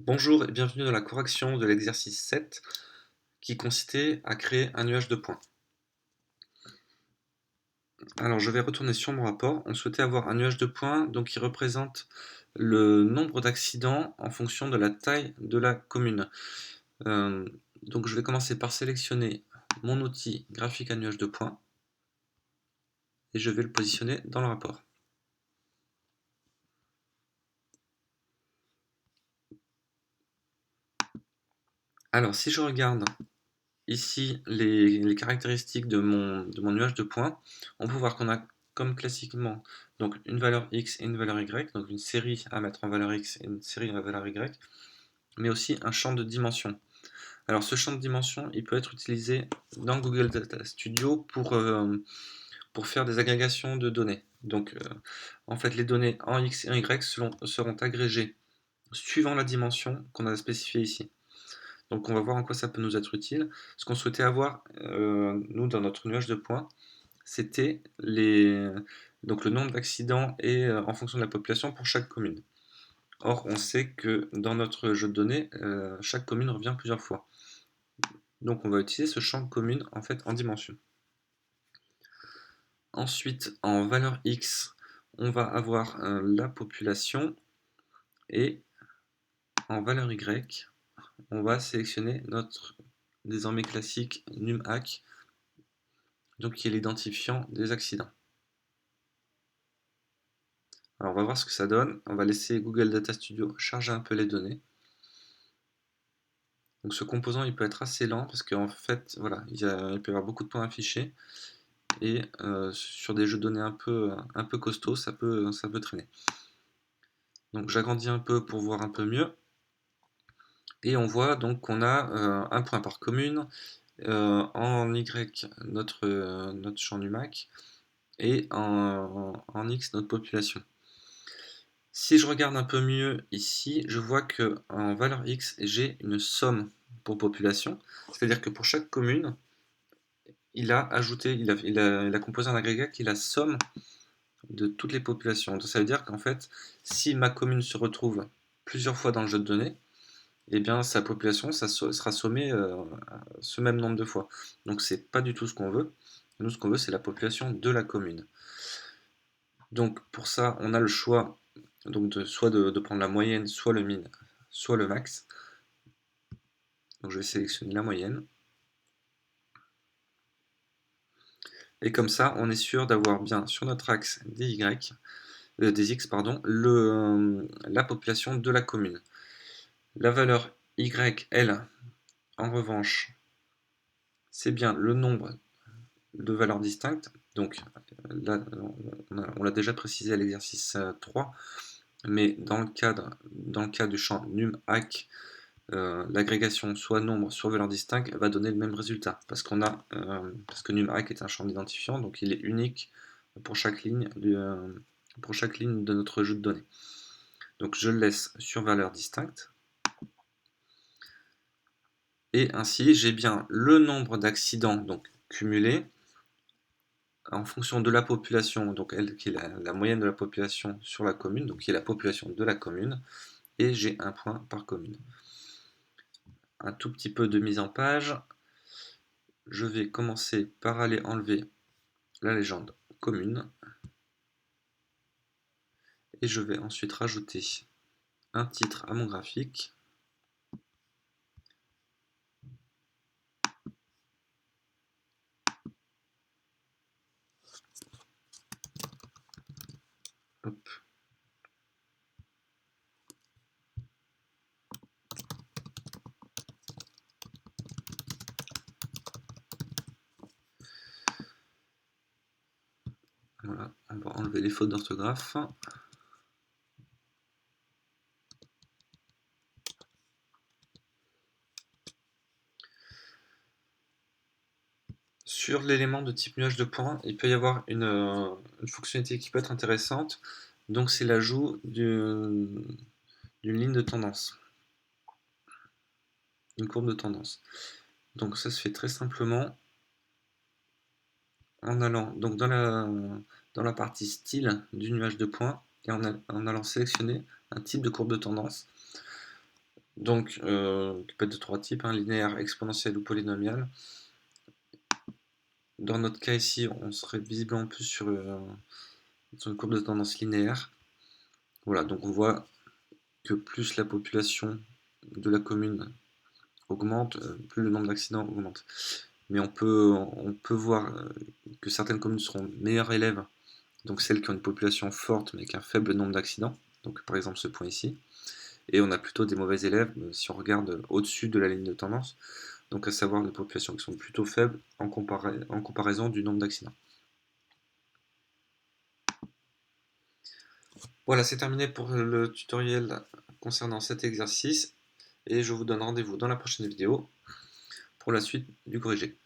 Bonjour et bienvenue dans la correction de l'exercice 7 qui consistait à créer un nuage de points. Alors je vais retourner sur mon rapport. On souhaitait avoir un nuage de points donc qui représente le nombre d'accidents en fonction de la taille de la commune. Euh, donc je vais commencer par sélectionner mon outil graphique à nuage de points et je vais le positionner dans le rapport. Alors si je regarde ici les caractéristiques de mon nuage de points, on peut voir qu'on a comme classiquement donc une valeur x et une valeur y, donc une série à mettre en valeur x et une série en valeur y, mais aussi un champ de dimension. Alors ce champ de dimension, il peut être utilisé dans Google Data Studio pour faire des agrégations de données. Donc en fait les données en x et en y seront agrégées suivant la dimension qu'on a spécifiée ici. Donc on va voir en quoi ça peut nous être utile. Ce qu'on souhaitait avoir, nous, dans notre nuage de points, c'était donc le nombre d'accidents et en fonction de la population pour chaque commune. Or, on sait que dans notre jeu de données, chaque commune revient plusieurs fois. Donc on va utiliser ce champ de commune en fait en dimension. Ensuite, en valeur x, on va avoir la population et en valeur y, on va sélectionner notre désormais classique NumHack, donc qui est l'identifiant des accidents. Alors on va voir ce que ça donne. On va laisser Google Data Studio charger un peu les données. Donc ce composant il peut être assez lent parce qu'en fait voilà, il peut y avoir beaucoup de points affichés et sur des jeux de données un peu costauds ça peut traîner. Donc j'agrandis un peu pour voir un peu mieux et on voit donc qu'on a un point par commune, en Y notre champ NumHack et en X notre population. Si je regarde un peu mieux ici, je vois que en valeur x, j'ai une somme pour population, c'est-à-dire que pour chaque commune, il a ajouté, il a composé un agrégat qui est la somme de toutes les populations. Donc ça veut dire qu'en fait, si ma commune se retrouve plusieurs fois dans le jeu de données, eh bien sa population sera sommée ce même nombre de fois. Donc c'est pas du tout ce qu'on veut. Nous, ce qu'on veut, c'est la population de la commune. Donc pour ça, on a le choix donc soit de prendre la moyenne, soit le min, soit le max. Donc je vais sélectionner la moyenne. Et comme ça, on est sûr d'avoir bien sur notre axe des des x, pardon, la population de la commune. La valeur y, elle, en revanche, c'est bien le nombre de valeurs distinctes. Donc là, on l'a déjà précisé à l'exercice 3, mais dans le cas du champ numHack, l'agrégation soit nombre soit valeur distincte va donner le même résultat parce parce que numHack est un champ d'identifiant, donc il est unique pour chaque ligne de notre jeu de données. Donc je le laisse sur valeur distincte et ainsi j'ai bien le nombre d'accidents donc cumulés en fonction de la population, donc elle qui est la moyenne de la population sur la commune, donc qui est la population de la commune, et j'ai un point par commune. Un tout petit peu de mise en page. Je vais commencer par aller enlever la légende commune et je vais ensuite rajouter un titre à mon graphique. Hop. Voilà, on va enlever les fautes d'orthographe. Sur l'élément de type nuage de points, il peut y avoir une fonctionnalité qui peut être intéressante. Donc c'est l'ajout d'une ligne de tendance, une courbe de tendance. Donc ça se fait très simplement en allant donc dans la partie style du nuage de points et en allant sélectionner un type de courbe de tendance. Donc, qui peut être de trois types, hein, linéaire, exponentiel ou polynomial. Dans notre cas ici, on serait visiblement plus sur une courbe de tendance linéaire. Voilà, donc on voit que plus la population de la commune augmente, plus le nombre d'accidents augmente. Mais on peut voir que certaines communes seront meilleures élèves, donc celles qui ont une population forte mais avec un faible nombre d'accidents, donc par exemple ce point ici. Et on a plutôt des mauvais élèves si on regarde au-dessus de la ligne de tendance, donc à savoir des populations qui sont plutôt faibles en comparaison du nombre d'accidents. Voilà, c'est terminé pour le tutoriel concernant cet exercice, et je vous donne rendez-vous dans la prochaine vidéo pour la suite du corrigé.